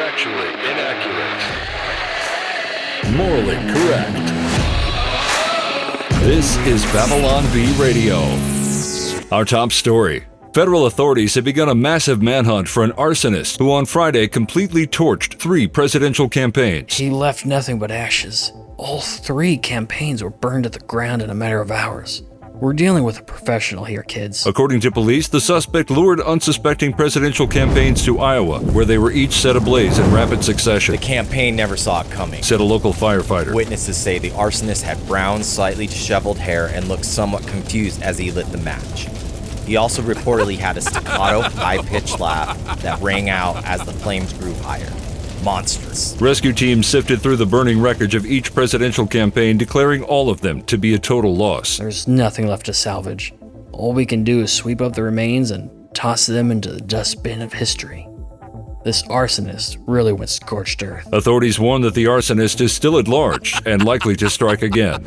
Factually inaccurate. Morally correct. This is Babylon Bee Radio. Our top story. Federal authorities have begun a massive manhunt for an arsonist who on Friday completely torched 3 presidential campaigns. He left nothing but ashes. All 3 campaigns were burned to the ground in a matter of hours. We're dealing with a professional here, kids. According to police, the suspect lured unsuspecting presidential campaigns to Iowa, where they were each set ablaze in rapid succession. The campaign never saw it coming, said a local firefighter. Witnesses say the arsonist had brown, slightly disheveled hair and looked somewhat confused as he lit the match. He also reportedly had a staccato, high-pitched laugh that rang out as the flames grew higher. Monstrous. Rescue teams sifted through the burning wreckage of each presidential campaign, declaring all of them to be a total loss. There's nothing left to salvage. All we can do is sweep up the remains and toss them into the dustbin of history. This arsonist really went scorched earth. Authorities warn that the arsonist is still at large and likely to strike again.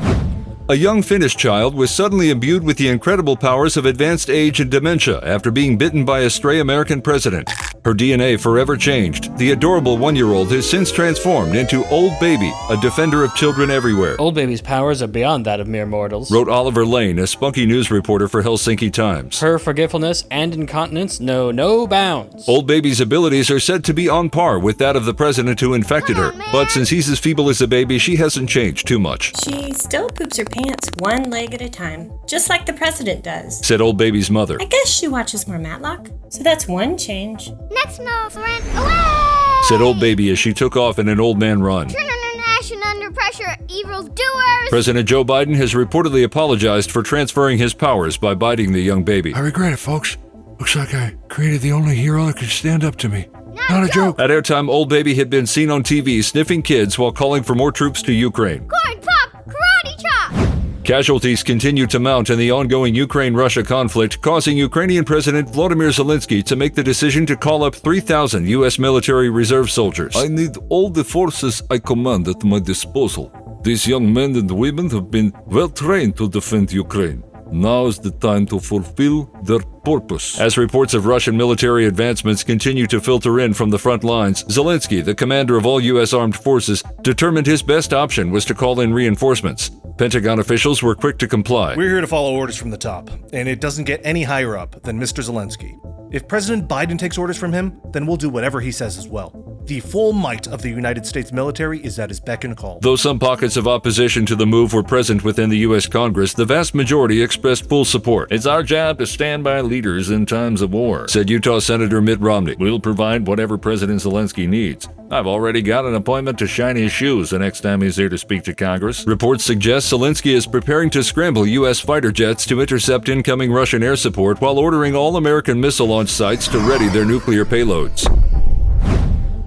A young Finnish child was suddenly imbued with the incredible powers of advanced age and dementia after being bitten by a stray American president. Her DNA forever changed. The adorable 1-year-old has since transformed into Old Baby, a defender of children everywhere. Old Baby's powers are beyond that of mere mortals, wrote Oliver Lane, a spunky news reporter for Helsinki Times. Her forgetfulness and incontinence know no bounds. Old Baby's abilities are said to be on par with that of the president who infected her, but since he's as feeble as a baby, she hasn't changed too much. She still poops her pants one leg at a time, just like the president does, said Old Baby's mother. I guess she watches more Matlock, so that's one change. Next friend, away! Said Old Baby as she took off in an old man run. Nation under pressure, evildoers! President Joe Biden has reportedly apologized for transferring his powers by biting the young baby. I regret it, folks. Looks like I created the only hero that could stand up to me. Not a joke. At airtime, Old Baby had been seen on TV sniffing kids while calling for more troops to Ukraine. Corn pop, karate chop! Casualties continue to mount in the ongoing Ukraine-Russia conflict, causing Ukrainian President Volodymyr Zelensky to make the decision to call up 3,000 U.S. military reserve soldiers. I need all the forces I command at my disposal. These young men and women have been well trained to defend Ukraine. Now is the time to fulfill their purpose. As reports of Russian military advancements continue to filter in from the front lines, Zelensky, the commander of all U.S. armed forces, determined his best option was to call in reinforcements. Pentagon officials were quick to comply. We're here to follow orders from the top, and it doesn't get any higher up than Mr. Zelensky. If President Biden takes orders from him, then we'll do whatever he says as well. The full might of the United States military is at his beck and call. Though some pockets of opposition to the move were present within the U.S. Congress, the vast majority expressed full support. It's our job to stand by leaders in times of war, said Utah Senator Mitt Romney. We'll provide whatever President Zelensky needs. I've already got an appointment to shine his shoes the next time he's here to speak to Congress. Reports suggest Zelensky is preparing to scramble U.S. fighter jets to intercept incoming Russian air support while ordering all American missile launch sites to ready their nuclear payloads.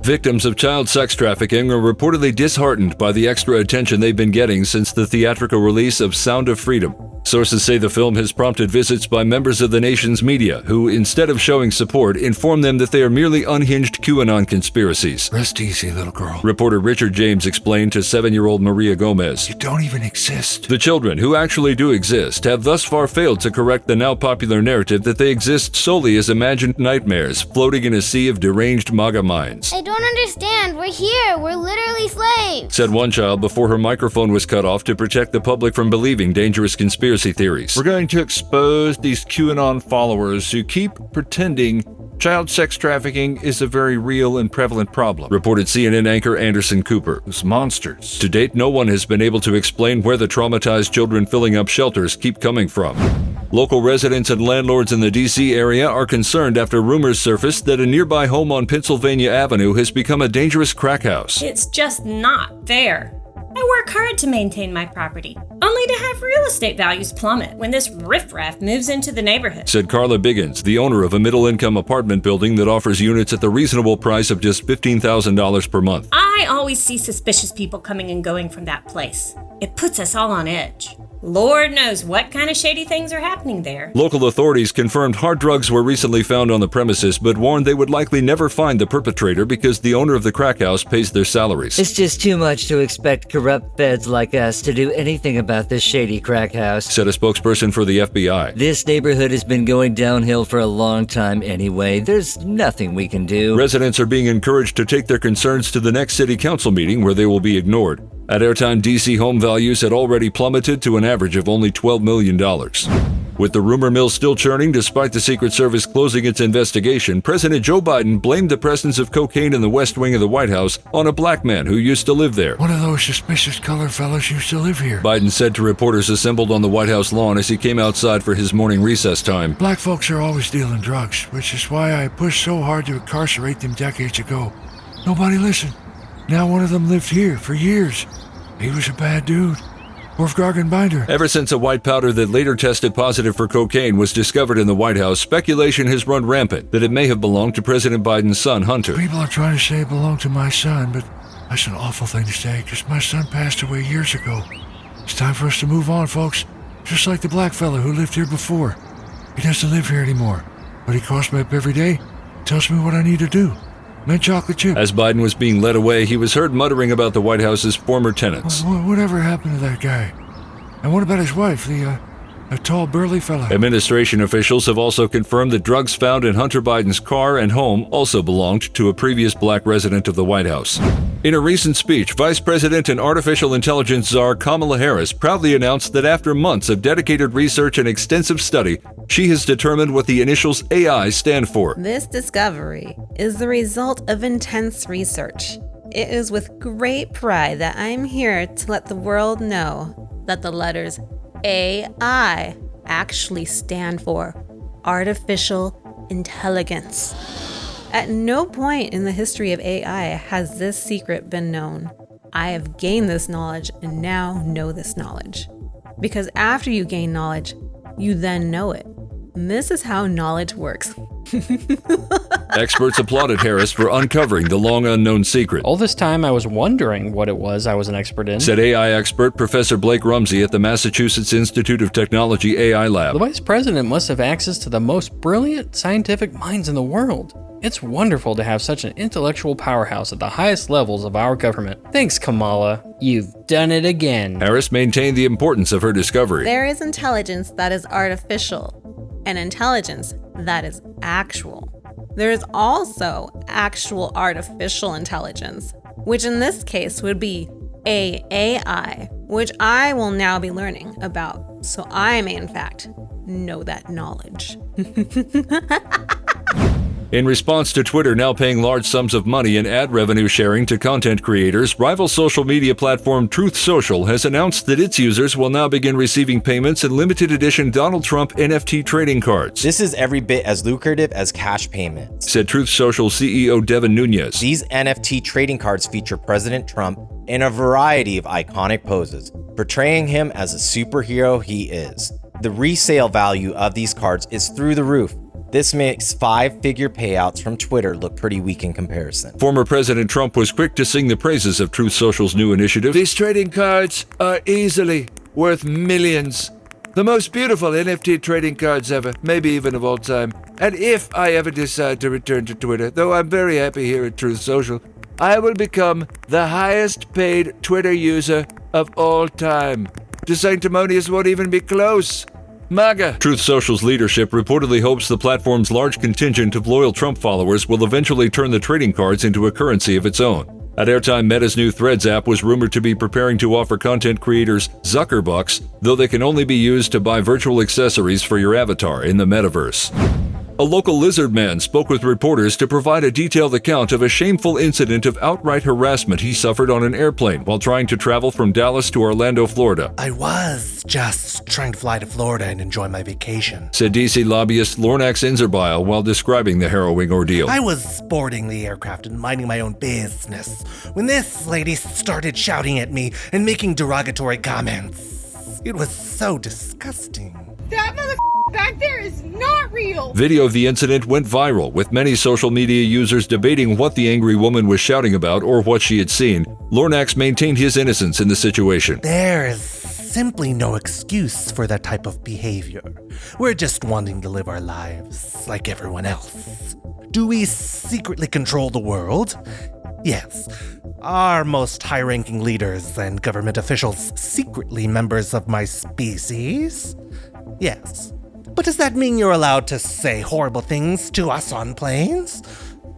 Victims of child sex trafficking are reportedly disheartened by the extra attention they've been getting since the theatrical release of Sound of Freedom. Sources say the film has prompted visits by members of the nation's media who, instead of showing support, inform them that they are merely unhinged QAnon conspiracies. Rest easy, little girl. Reporter Richard James explained to 7-year-old Maria Gomez. You don't even exist. The children, who actually do exist, have thus far failed to correct the now popular narrative that they exist solely as imagined nightmares floating in a sea of deranged MAGA minds. I don't understand. We're here. We're literally slaves, said one child before her microphone was cut off to protect the public from believing dangerous conspiracy theories. We're going to expose these QAnon followers who keep pretending child sex trafficking is a very real and prevalent problem, reported CNN anchor Anderson Cooper. Those monsters. To date, no one has been able to explain where the traumatized children filling up shelters keep coming from. Local residents and landlords in the D.C. area are concerned after rumors surfaced that a nearby home on Pennsylvania Avenue has become a dangerous crack house. It's just not fair. I work hard to maintain my property, only to have real estate values plummet when this riffraff moves into the neighborhood, said Carla Biggins, the owner of a middle-income apartment building that offers units at the reasonable price of just $15,000 per month. I always see suspicious people coming and going from that place. It puts us all on edge. Lord knows what kind of shady things are happening there. Local authorities confirmed hard drugs were recently found on the premises, but warned they would likely never find the perpetrator because the owner of the crack house pays their salaries. It's just too much to expect corrupt feds like us to do anything about this shady crack house, said a spokesperson for the FBI. This neighborhood has been going downhill for a long time anyway. There's nothing we can do. Residents are being encouraged to take their concerns to the next city council meeting where they will be ignored. At airtime, DC home values had already plummeted to an average of only $12 million. With the rumor mill still churning despite the Secret Service closing its investigation, President Joe Biden blamed the presence of cocaine in the West Wing of the White House on a black man who used to live there. One of those suspicious colored fellas used to live here. Biden said to reporters assembled on the White House lawn as he came outside for his morning recess time. Black folks are always dealing drugs, which is why I pushed so hard to incarcerate them decades ago. Nobody listened. Now one of them lived here for years. He was a bad dude. Wolfgang Binder. Ever since a white powder that later tested positive for cocaine was discovered in the White House, speculation has run rampant that it may have belonged to President Biden's son, Hunter. People are trying to say it belonged to my son, but that's an awful thing to say because my son passed away years ago. It's time for us to move on, folks. Just like the black fella who lived here before. He doesn't live here anymore, but he calls me up every day, tells me what I need to do. Mint chocolate chip. As Biden was being led away, he was heard muttering about the White House's former tenants. Whatever happened to that guy? And what about his wife, the tall, burly fella? Administration officials have also confirmed that drugs found in Hunter Biden's car and home also belonged to a previous black resident of the White House. In a recent speech, Vice President and Artificial Intelligence Czar Kamala Harris proudly announced that after months of dedicated research and extensive study, she has determined what the initials AI stand for. This discovery is the result of intense research. It is with great pride that I'm here to let the world know that the letters AI actually stand for Artificial Intelligence. At no point in the history of AI has this secret been known. I have gained this knowledge and now know this knowledge. Because after you gain knowledge, you then know it. And this is how knowledge works. Experts applauded Harris for uncovering the long unknown secret. All this time I was wondering what it was I was an expert in, said AI expert Professor Blake Rumsey at the Massachusetts Institute of Technology AI Lab. The vice president must have access to the most brilliant scientific minds in the world. It's wonderful to have such an intellectual powerhouse at the highest levels of our government. Thanks, Kamala. You've done it again. Harris maintained the importance of her discovery. There is intelligence that is artificial and intelligence that is actual. There is also actual artificial intelligence, which in this case would be AI, which I will now be learning about, so I may in fact know that knowledge. In response to Twitter now paying large sums of money in ad revenue sharing to content creators, rival social media platform Truth Social has announced that its users will now begin receiving payments in limited edition Donald Trump NFT trading cards. This is every bit as lucrative as cash payments, said Truth Social CEO Devin Nunes. These NFT trading cards feature President Trump in a variety of iconic poses, portraying him as a superhero he is. The resale value of these cards is through the roof. This makes 5-figure payouts from Twitter look pretty weak in comparison. Former President Trump was quick to sing the praises of Truth Social's new initiative. These trading cards are easily worth millions. The most beautiful NFT trading cards ever, maybe even of all time. And if I ever decide to return to Twitter, though I'm very happy here at Truth Social, I will become the highest paid Twitter user of all time. The sanctimonious won't even be close. MAGA. Truth Social's leadership reportedly hopes the platform's large contingent of loyal Trump followers will eventually turn the trading cards into a currency of its own. At airtime, Meta's new Threads app was rumored to be preparing to offer content creators Zuckerbucks, though they can only be used to buy virtual accessories for your avatar in the metaverse. A local lizard man spoke with reporters to provide a detailed account of a shameful incident of outright harassment he suffered on an airplane while trying to travel from Dallas to Orlando, Florida. I was just trying to fly to Florida and enjoy my vacation, said DC lobbyist Lornax Inzerbile while describing the harrowing ordeal. I was boarding the aircraft and minding my own business when this lady started shouting at me and making derogatory comments. It was so disgusting. That motherfucker back there is not real! Video of the incident went viral, with many social media users debating what the angry woman was shouting about or what she had seen. Lornax maintained his innocence in the situation. There is simply no excuse for that type of behavior. We're just wanting to live our lives like everyone else. Do we secretly control the world? Yes. Are most high-ranking leaders and government officials secretly members of my species? Yes. But does that mean you're allowed to say horrible things to us on planes?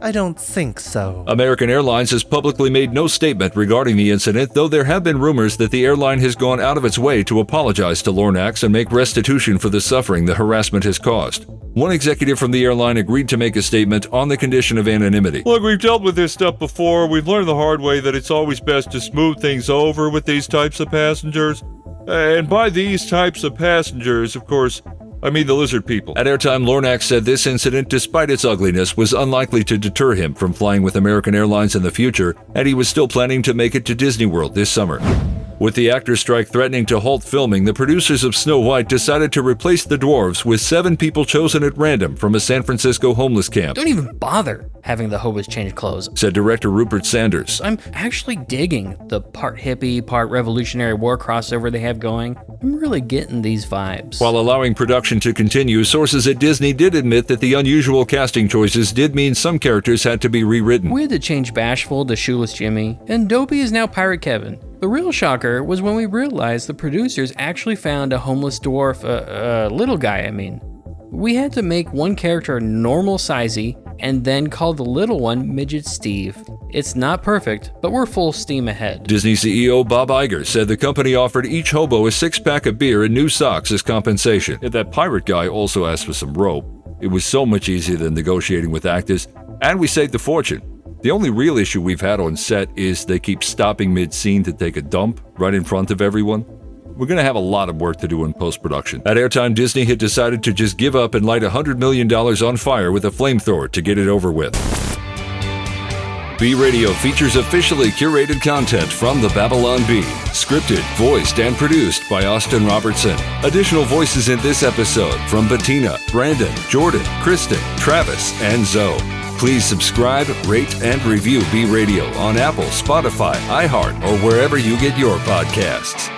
I don't think so. American Airlines has publicly made no statement regarding the incident, though there have been rumors that the airline has gone out of its way to apologize to Lornax and make restitution for the suffering the harassment has caused. One executive from the airline agreed to make a statement on the condition of anonymity. Look, we've dealt with this stuff before. We've learned the hard way that it's always best to smooth things over with these types of passengers. And by these types of passengers, of course, I mean the lizard people. At airtime, Lornax said this incident, despite its ugliness, was unlikely to deter him from flying with American Airlines in the future, and he was still planning to make it to Disney World this summer. With the actors' strike threatening to halt filming, the producers of Snow White decided to replace the Dwarfs with 7 people chosen at random from a San Francisco homeless camp. Don't even bother having the hobos change clothes, said director Rupert Sanders. I'm actually digging the part hippie, part Revolutionary War crossover they have going. I'm really getting these vibes. While allowing production to continue, sources at Disney did admit that the unusual casting choices did mean some characters had to be rewritten. We had to change Bashful to Shoeless Jimmy, and Dopey is now Pirate Kevin. The real shocker was when we realized the producers actually found a homeless dwarf, little guy, I mean. We had to make one character normal sizey and then call the little one Midget Steve. It's not perfect, but we're full steam ahead. Disney CEO Bob Iger said the company offered each hobo a 6-pack of beer and new socks as compensation. And that pirate guy also asked for some rope. It was so much easier than negotiating with actors, and we saved a fortune. The only real issue we've had on set is they keep stopping mid-scene to take a dump right in front of everyone. We're going to have a lot of work to do in post-production. At airtime, Disney had decided to just give up and light $100 million on fire with a flamethrower to get it over with. B-Radio features officially curated content from the Babylon Bee. Scripted, voiced, and produced by Austin Robertson. Additional voices in this episode from Bettina, Brandon, Jordan, Kristen, Travis, and Zoe. Please subscribe, rate, and review B-Radio on Apple, Spotify, iHeart, or wherever you get your podcasts.